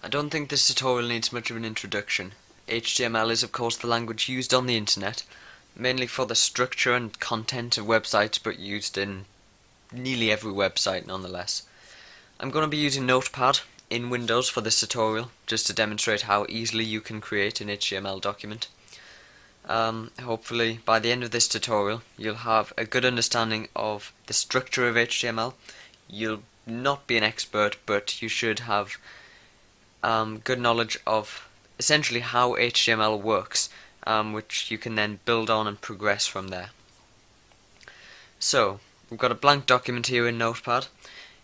I don't think this tutorial needs much of an introduction. HTML is of course the language used on the internet, mainly for the structure and content of websites, but used in nearly every website nonetheless. I'm going to be using Notepad in Windows for this tutorial, just to demonstrate how easily you can create an HTML document. Hopefully by the end of this tutorial you'll have a good understanding of the structure of HTML. You'll not be an expert, but you should have good knowledge of essentially how HTML works, which you can then build on and progress from there. So, we've got a blank document here in Notepad.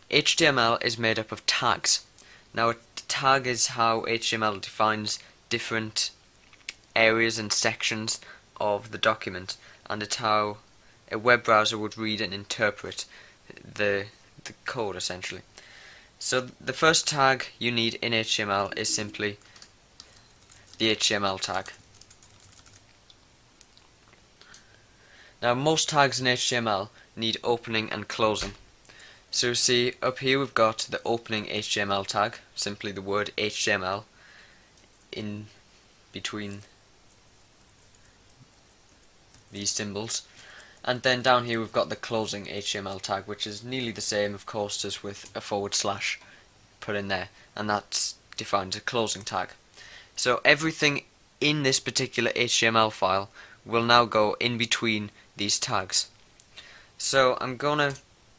HTML is made up of tags. Now, a tag is how HTML defines different areas and sections of the document, and it's how a web browser would read and interpret the code essentially. So the first tag you need in HTML is simply the HTML tag. Now most tags in HTML need opening and closing. So you see up here we've got the opening HTML tag, simply the word HTML in between these symbols. And then down here we've got the closing HTML tag, which is nearly the same of course as with a forward slash put in there, and that defines a closing tag. So everything in this particular HTML file will now go in between these tags. So I'm gonna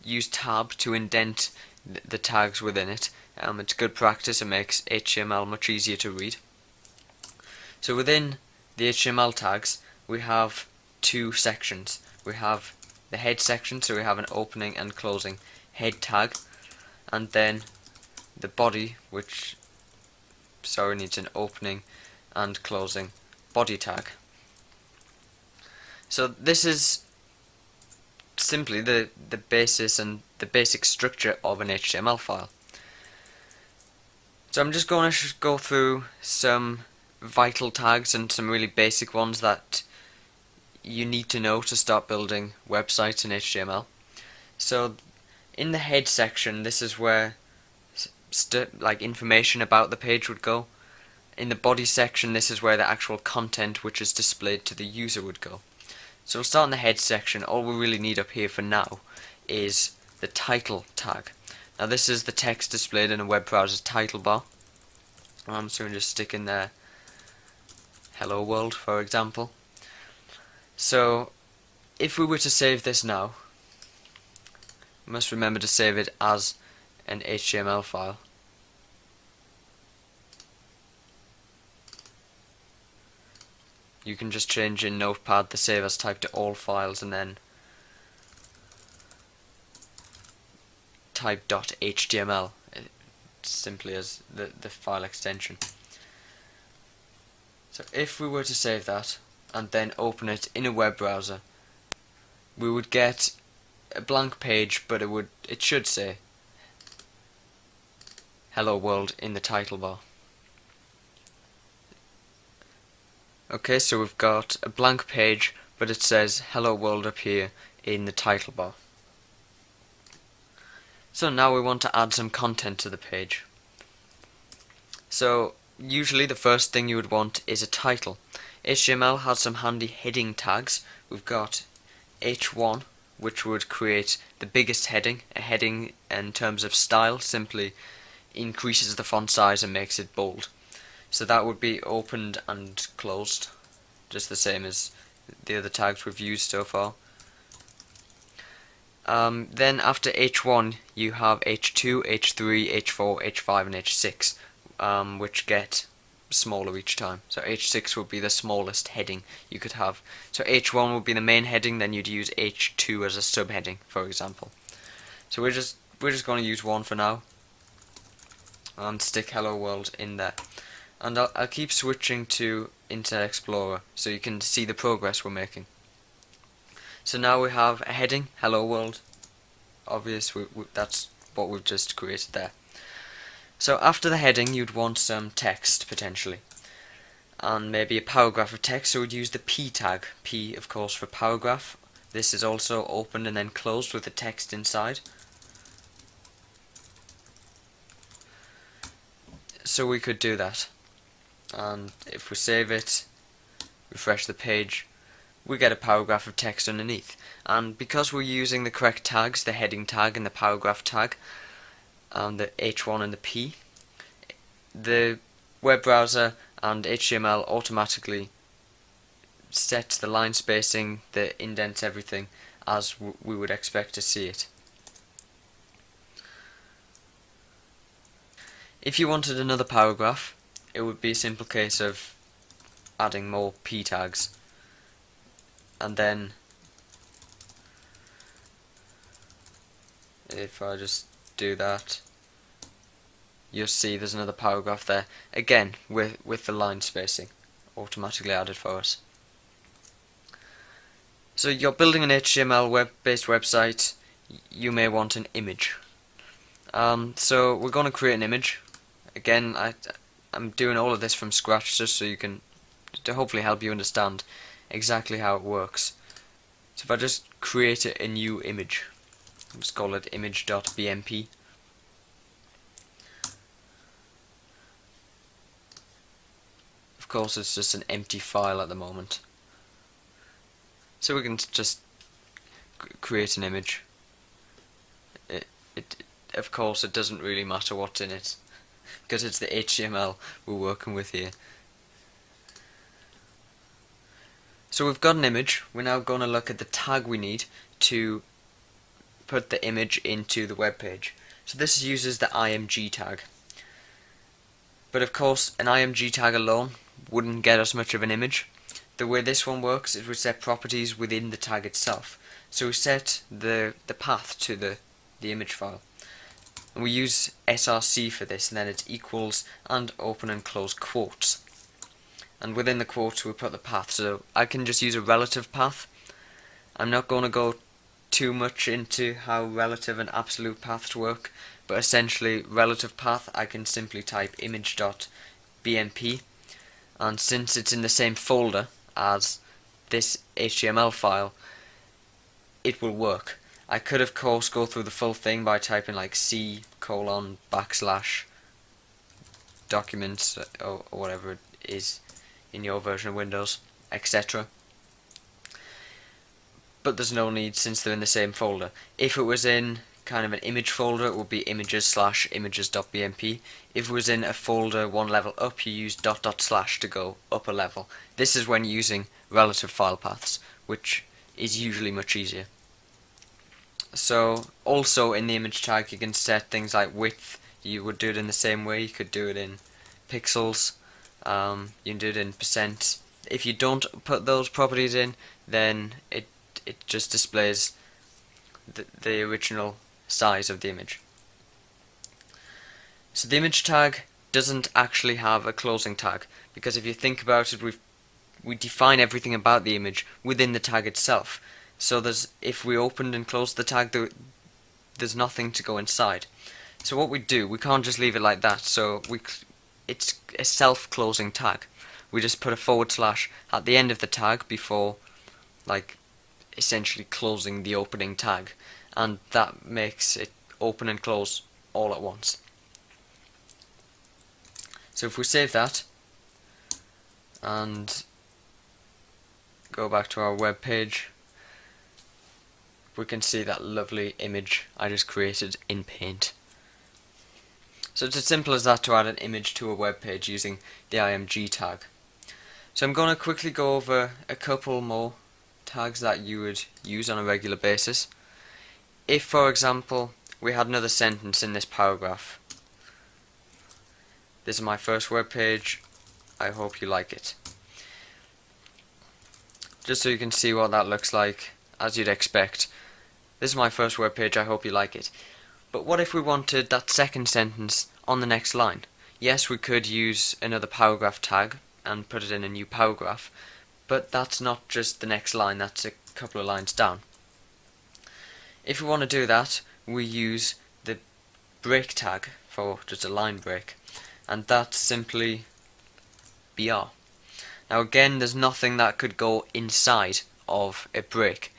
use tab to indent the tags within it. It's good practice, it makes HTML much easier to read. So within the HTML tags we have two sections. We have the head section, so we have an opening and closing head tag, and then the body, which needs an opening and closing body tag. So this is simply the basis and the basic structure of an HTML file. So I'm just going to go through some vital tags and some really basic ones that you need to know to start building websites in HTML. So in the head section, this is where like information about the page would go. In the body section, this is where the actual content which is displayed to the user would go. So we'll start in the head section. All we really need up here for now is the title tag. Now this is the text displayed in a web browser's title bar. So we'll just stick in there hello world, for example. So if we were to save this now, we must remember to save it as an HTML file. You can just change in Notepad the save as type to all files and then type .html simply as the file extension. So if we were to save that and then open it in a web browser, we would get a blank page, but it should say hello world in the title bar. Okay, so we've got a blank page, but it says hello world up here in the title bar. So now we want to add some content to the page. So usually the first thing you would want is a title. HTML has some handy heading tags. We've got H1, which would create the biggest heading. A heading in terms of style simply increases the font size and makes it bold. So that would be opened and closed, just the same as the other tags we've used so far. Then after H1 you have H2, H3, H4, H5 and H6, which get smaller each time. So H6 would be the smallest heading you could have. So H1 would be the main heading, then you'd use H2 as a subheading, for example. So we're just going to use one for now and stick hello world in there. And I'll keep switching to Internet Explorer so you can see the progress we're making. So now we have a heading, hello world. Obvious, that's what we've just created there. So after the heading you'd want some text potentially, and maybe a paragraph of text, so we'd use the P tag. P of course for paragraph. This is also opened and then closed with the text inside. So we could do that, and if we save it, refresh the page, we get a paragraph of text underneath. And because we're using the correct tags, the heading tag and the paragraph tag, and the H1 and the P, the web browser and HTML automatically sets the line spacing, the indents, everything as we would expect to see it. If you wanted another paragraph, it would be a simple case of adding more P tags, and then if I just do that, you'll see there's another paragraph there, again with the line spacing automatically added for us. So you're building an HTML web-based website, you may want an image. So we're going to create an image. Again, I'm doing all of this from scratch just so you can, to hopefully help you understand exactly how it works. So if I just create a new image, let's call it image.bmp. Of course it's just an empty file at the moment. So we can just create an image. Of course it doesn't really matter what's in it, because it's the HTML we're working with here. So we've got an image. We're now going to look at the tag we need to put the image into the web page. So this uses the img tag. But of course an img tag alone wouldn't get us much of an image. The way this one works is we set properties within the tag itself. So we set the path to the image file. And we use src for this, and then it's equals and open and close quotes. And within the quotes we put the path. So I can just use a relative path. I'm not going to go too much into how relative and absolute paths work, but essentially relative path I can simply type image.bmp, and since it's in the same folder as this HTML file, it will work. I could of course go through the full thing by typing like c:\/ documents or whatever it is in your version of Windows, etc. But there's no need since they're in the same folder. If it was in kind of an image folder, it would be images/images.bmp. If it was in a folder one level up, you use .. to go up a level. This is when using relative file paths, which is usually much easier. So also in the image tag you can set things like width. You would do it in the same way. You could do it in pixels, you can do it in %. If you don't put those properties in, then it just displays the original size of the image. So the image tag doesn't actually have a closing tag, because if you think about it, we define everything about the image within the tag itself. So if we opened and closed the tag, there's nothing to go inside. So what we do, we can't just leave it like that. So it's a self-closing tag. We just put a / at the end of the tag before, like, essentially closing the opening tag, and that makes it open and close all at once. So if we save that and go back to our web page, we can see that lovely image I just created in Paint. So it's as simple as that to add an image to a web page using the img tag. So I'm going to quickly go over a couple more tags that you would use on a regular basis. If, for example, we had another sentence in this paragraph. This is my first web page. I hope you like it. Just so you can see what that looks like, as you'd expect. This is my first web page. I hope you like it. But what if we wanted that second sentence on the next line? Yes, we could use another paragraph tag and put it in a new paragraph, but that's not just the next line, that's a couple of lines down. If we want to do that, we use the break tag for just a line break, and that's simply BR. Now again, there's nothing that could go inside of a break,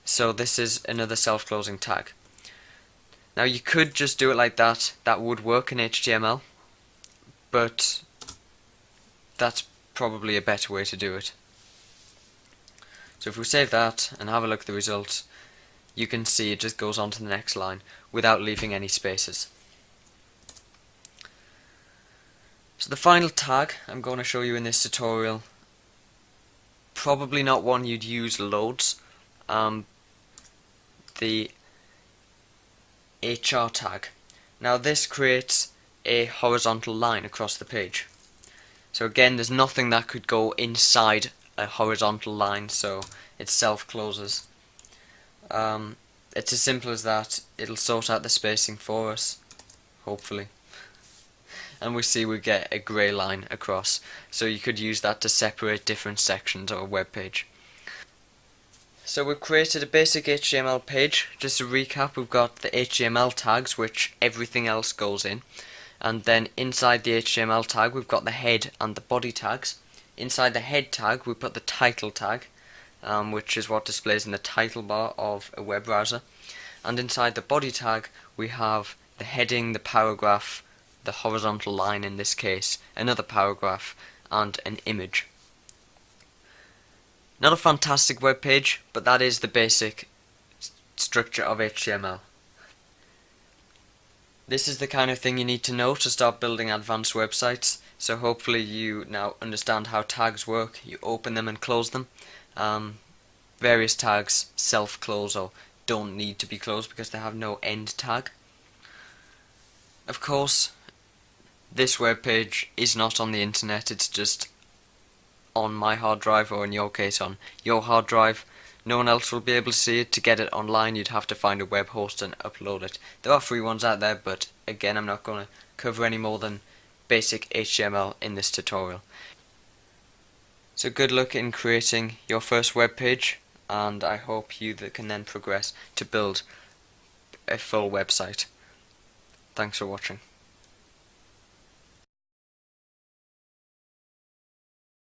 so this is another self-closing tag. Now you could just do it like that, that would work in HTML, but that's probably a better way to do it. So if we save that and have a look at the results, you can see it just goes on to the next line without leaving any spaces. So the final tag I'm going to show you in this tutorial, probably not one you'd use loads, the HR tag. Now this creates a horizontal line across the page. So again, there's nothing that could go inside a horizontal line, so it self-closes. It's as simple as that. It'll sort out the spacing for us, hopefully. And we get a grey line across, so you could use that to separate different sections of a web page. So we've created a basic HTML page. Just to recap, we've got the HTML tags, which everything else goes in, and then inside the HTML tag we've got the head and the body tags. Inside the head tag we put the title tag, which is what displays in the title bar of a web browser, and inside the body tag we have the heading, the paragraph, the horizontal line in this case, another paragraph, and an image. Not a fantastic web page, but that is the basic structure of HTML. This is the kind of thing you need to know to start building advanced websites, so hopefully you now understand how tags work. You open them and close them. Various tags self-close or don't need to be closed because they have no end tag. Of course, this web page is not on the internet, it's just on my hard drive, or in your case on your hard drive. No one else will be able to see it. To get it online you'd have to find a web host and upload it. There are free ones out there, but again I'm not going to cover any more than basic HTML in this tutorial. So good luck in creating your first web page, and I hope you can then progress to build a full website. Thanks for watching.